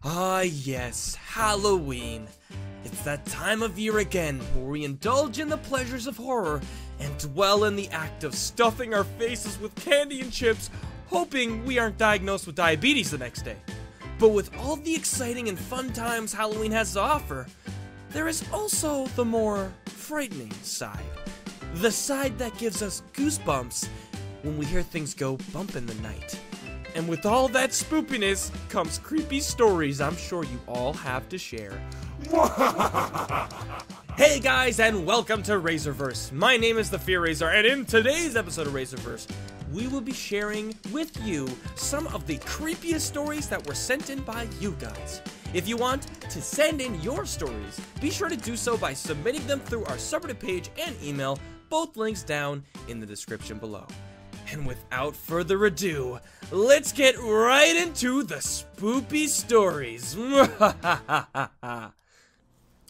Ah yes, Halloween. It's that time of year again where we indulge in the pleasures of horror and dwell in the act of stuffing our faces with candy and chips, hoping we aren't diagnosed with diabetes the next day. But with all the exciting and fun times Halloween has to offer, there is also the more frightening side. The side that gives us goosebumps when we hear things go bump in the night. And with all that spoopiness comes creepy stories I'm sure you all have to share. Hey guys, and welcome to Raiserverse. My name is TheFearRaiser, and in today's episode of Raiserverse, we will be sharing with you some of the creepiest stories that were sent in by you guys. If you want to send in your stories, be sure to do so by submitting them through our subreddit page and email, both links down in the description below. And without further ado, let's get right into the spoopy stories.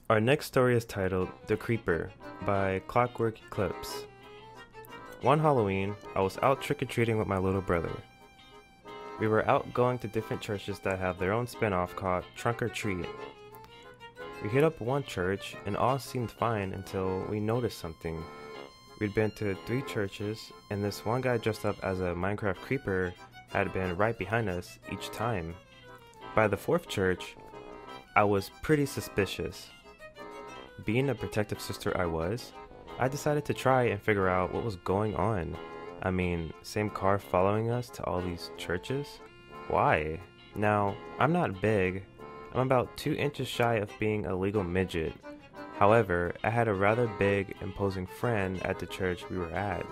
Our next story is titled The Creeper by Clockwork Eclipse. One Halloween, I was out trick-or-treating with my little brother. We were out going to different churches that have their own spin-off called Trunk or Treat. We hit up one church and all seemed fine until we noticed something. We'd been to 3 churches, and this one guy dressed up as a Minecraft creeper had been right behind us each time. By the 4th church, I was pretty suspicious. Being a protective sister I decided to try and figure out what was going on. I mean, same car following us to all these churches? Why? Now, I'm not big. I'm about 2 inches shy of being a legal midget. However, I had a rather big, imposing friend at the church we were at.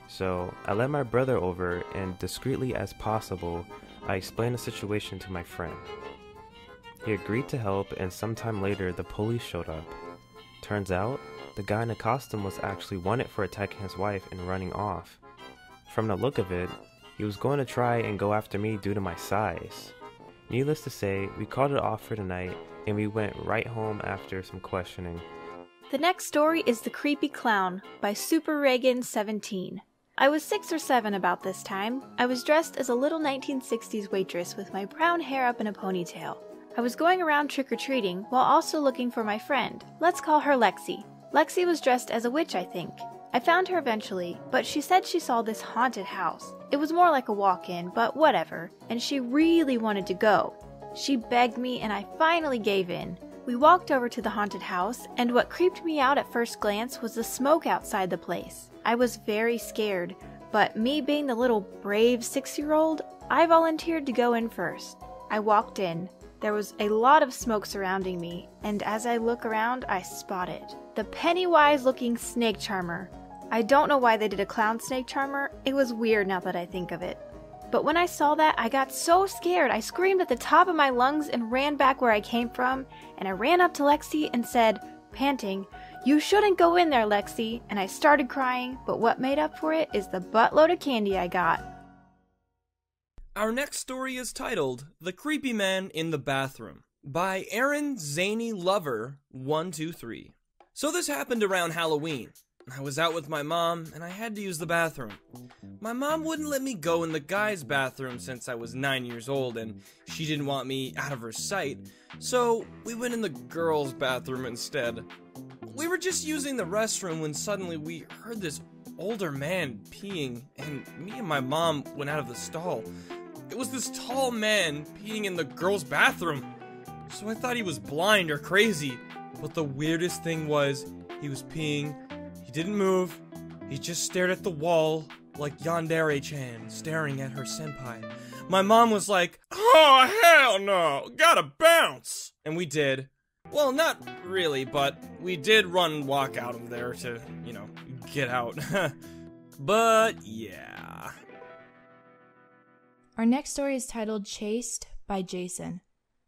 So, I led my brother over and discreetly as possible, I explained the situation to my friend. He agreed to help, and sometime later the police showed up. Turns out, the guy in the costume was actually wanted for attacking his wife and running off. From the look of it, he was going to try and go after me due to my size. Needless to say, we called it off for the night, and we went right home after some questioning. The next story is The Creepy Clown by SuperReagan17. I was 6 or 7 about this time. I was dressed as a little 1960s waitress with my brown hair up in a ponytail. I was going around trick-or-treating while also looking for my friend. Let's call her Lexi. Lexi was dressed as a witch, I think. I found her eventually, but she said she saw this haunted house. It was more like a walk-in, but whatever, and she really wanted to go. She begged me, and I finally gave in. We walked over to the haunted house, and what creeped me out at first glance was the smoke outside the place. I was very scared, but me being the little brave 6-year-old, I volunteered to go in first. I walked in. There was a lot of smoke surrounding me, and as I look around, I spotted the Pennywise-looking snake charmer. I don't know why they did a clown snake charmer. It was weird now that I think of it. But when I saw that, I got so scared, I screamed at the top of my lungs and ran back where I came from, and I ran up to Lexi and said, panting, "You shouldn't go in there, Lexi," and I started crying, but what made up for it is the buttload of candy I got. Our next story is titled The Creepy Man in the Bathroom by Aaron Zany Lover 123. So this happened around Halloween. I was out with my mom, and I had to use the bathroom. My mom wouldn't let me go in the guy's bathroom since I was 9 years old, and she didn't want me out of her sight, so we went in the girl's bathroom instead. We were just using the restroom when suddenly we heard this older man peeing, and me and my mom went out of the stall. It was this tall man peeing in the girl's bathroom, so I thought he was blind or crazy, but the weirdest thing was, he was peeing. He didn't move, he just stared at the wall like Yandere-chan staring at her senpai. My mom was like, "Oh hell no, gotta bounce!" And we did. Well, not really, but we did run and walk out of there to, get out. But yeah. Our next story is titled Chased by Jason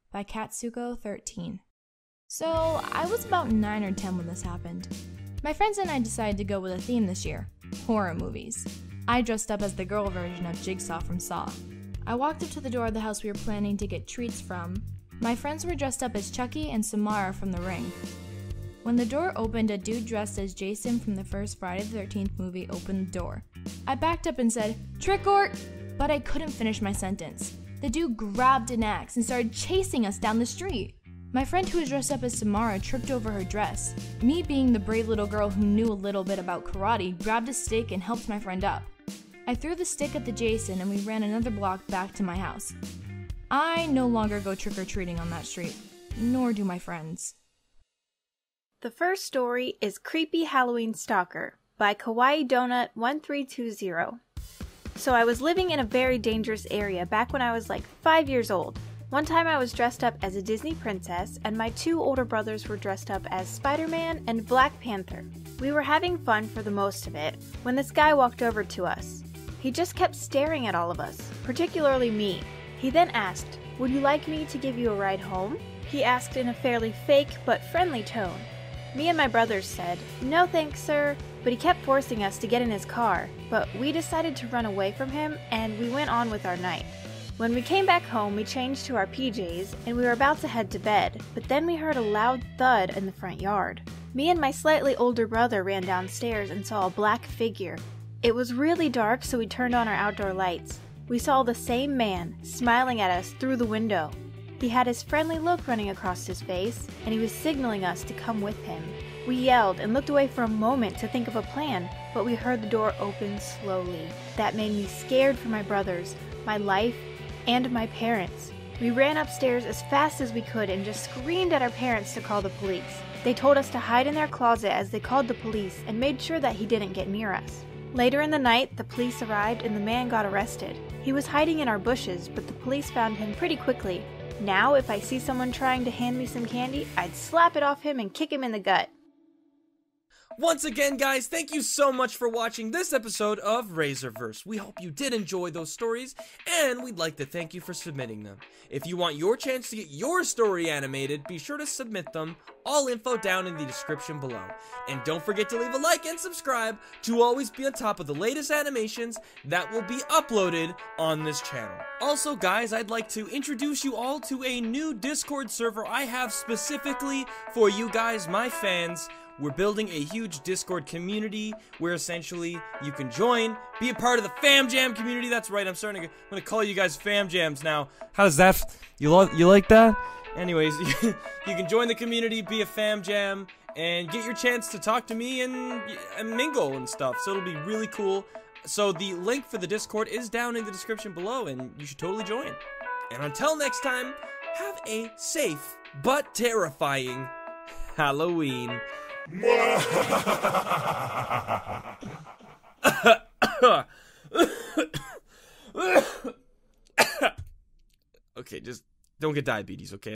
by Katsuko13. So, I was about 9 or 10 when this happened. My friends and I decided to go with a theme this year, horror movies. I dressed up as the girl version of Jigsaw from Saw. I walked up to the door of the house we were planning to get treats from. My friends were dressed up as Chucky and Samara from The Ring. When the door opened, a dude dressed as Jason from the first Friday the 13th movie opened the door. I backed up and said, "Trick or..." but I couldn't finish my sentence. The dude grabbed an axe and started chasing us down the street. My friend who was dressed up as Samara tripped over her dress. Me, being the brave little girl who knew a little bit about karate, grabbed a stick and helped my friend up. I threw the stick at the Jason and we ran another block back to my house. I no longer go trick-or-treating on that street, nor do my friends. The first story is Creepy Halloween Stalker by Kawaii Donut 1320. So I was living in a very dangerous area back when I was like 5 years old. One time I was dressed up as a Disney princess and my 2 older brothers were dressed up as Spider-Man and Black Panther. We were having fun for the most of it when this guy walked over to us. He just kept staring at all of us, particularly me. He then asked, "Would you like me to give you a ride home?" He asked in a fairly fake but friendly tone. Me and my brothers said, "No thanks, sir," but he kept forcing us to get in his car, but we decided to run away from him and we went on with our night. When we came back home, we changed to our PJs and we were about to head to bed, but then we heard a loud thud in the front yard. Me and my slightly older brother ran downstairs and saw a black figure. It was really dark, so we turned on our outdoor lights. We saw the same man, smiling at us through the window. He had his friendly look running across his face, and he was signaling us to come with him. We yelled and looked away for a moment to think of a plan, but we heard the door open slowly. That made me scared for my brothers, my life, and my parents. We ran upstairs as fast as we could and just screamed at our parents to call the police. They told us to hide in their closet as they called the police and made sure that he didn't get near us. Later in the night, the police arrived and the man got arrested. He was hiding in our bushes, but the police found him pretty quickly. Now, if I see someone trying to hand me some candy, I'd slap it off him and kick him in the gut. Once again, guys, thank you so much for watching this episode of Raiserverse. We hope you did enjoy those stories, and we'd like to thank you for submitting them. If you want your chance to get your story animated, be sure to submit them. All info down in the description below. And don't forget to leave a like and subscribe to always be on top of the latest animations that will be uploaded on this channel. Also, guys, I'd like to introduce you all to a new Discord server I have specifically for you guys, my fans. We're building a huge Discord community where essentially you can join, be a part of the Fam Jam community. That's right, I'm gonna call you guys Fam Jams now. How's that? You like that? Anyways, you can join the community, be a Fam Jam, and get your chance to talk to me and mingle and stuff. So it'll be really cool. So the link for the Discord is down in the description below, and you should totally join. And until next time, have a safe but terrifying Halloween. Okay, just don't get diabetes, okay?